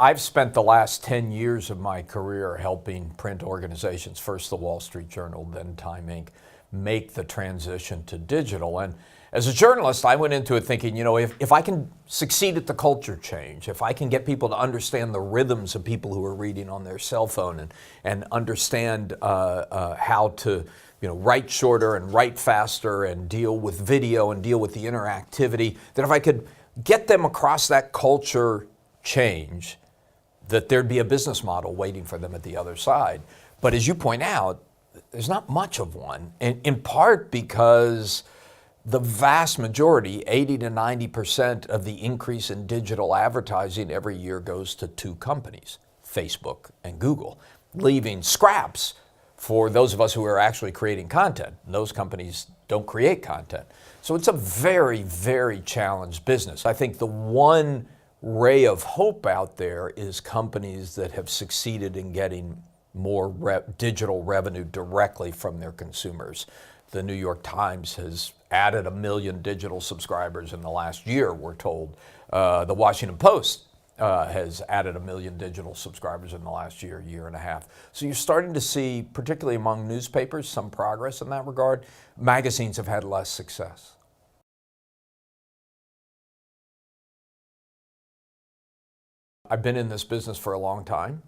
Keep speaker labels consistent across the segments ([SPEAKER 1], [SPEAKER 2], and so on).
[SPEAKER 1] I've spent the last 10 years of my career helping print organizations, first the Wall Street Journal, then Time Inc., make the transition to digital. And as a journalist, I went into it thinking, if I can succeed at the culture change, if I can get people to understand the rhythms of people who are reading on their cell phone and understand how to write shorter and write faster and deal with video and deal with the interactivity, that if I could get them across that culture change, that there'd be a business model waiting for them at the other side. But as you point out, there's not much of one, and in part because the vast majority, 80 to 90% of the increase in digital advertising every year goes to two companies, Facebook and Google, leaving scraps for those of us who are actually creating content. Those companies don't create content. So it's a very, very challenged business. I think the one ray of hope out there is companies that have succeeded in getting more digital revenue directly from their consumers. The New York Times has added 1 million digital subscribers in the last year, we're told. The Washington Post has added 1 million digital subscribers in the last year and a half. So you're starting to see, particularly among newspapers, some progress in that regard. Magazines have had less success. I've been in this business for a long time.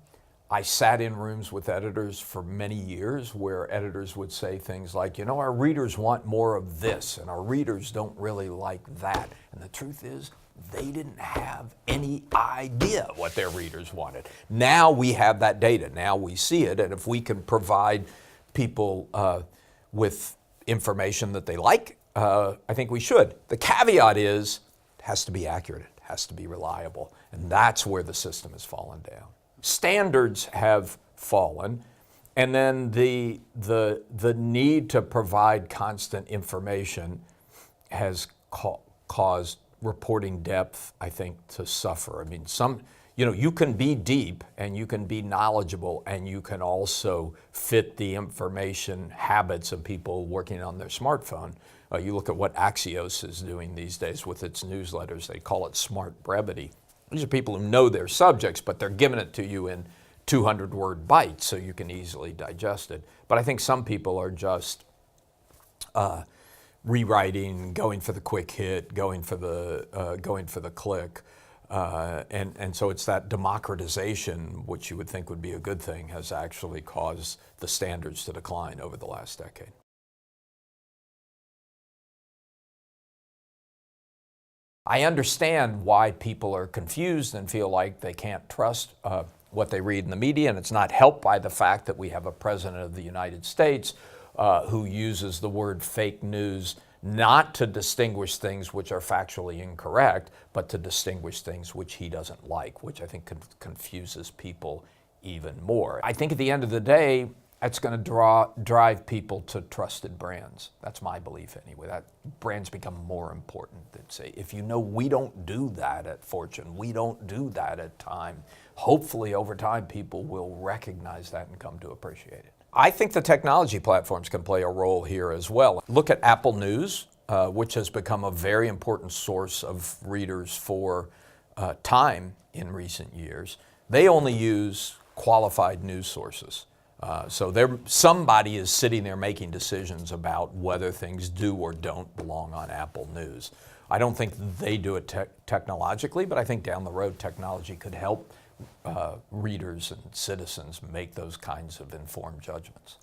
[SPEAKER 1] I sat in rooms with editors for many years where editors would say things like, our readers want more of this and our readers don't really like that. And the truth is, they didn't have any idea what their readers wanted. Now we have that data. Now we see it. And if we can provide people with information that they like, I think we should. The caveat is, it has to be accurate. Has to be reliable, and that's where the system has fallen down. Standards have fallen, and then the need to provide constant information has caused reporting depth, I think, to suffer. I mean, you can be deep and you can be knowledgeable and you can also fit the information habits of people working on their smartphone. You look at what Axios is doing these days with its newsletters. They call it smart brevity. These are people who know their subjects, but they're giving it to you in 200-word bites so you can easily digest it. But I think some people are just rewriting, going for the quick hit, going for the click. And so it's that democratization, which you would think would be a good thing, has actually caused the standards to decline over the last decade. I understand why people are confused and feel like they can't trust what they read in the media, and it's not helped by the fact that we have a president of the United States who uses the word fake news not to distinguish things which are factually incorrect, but to distinguish things which he doesn't like, which I think confuses people even more. I think at the end of the day, that's going to drive people to trusted brands. That's my belief anyway. That brands become more important than, say, if we don't do that at Fortune, we don't do that at Time, hopefully over time people will recognize that and come to appreciate it. I think the technology platforms can play a role here as well. Look at Apple News, which has become a very important source of readers for Time in recent years. They only use qualified news sources. So somebody is sitting there making decisions about whether things do or don't belong on Apple News. I don't think they do it technologically, but I think down the road technology could help readers and citizens make those kinds of informed judgments.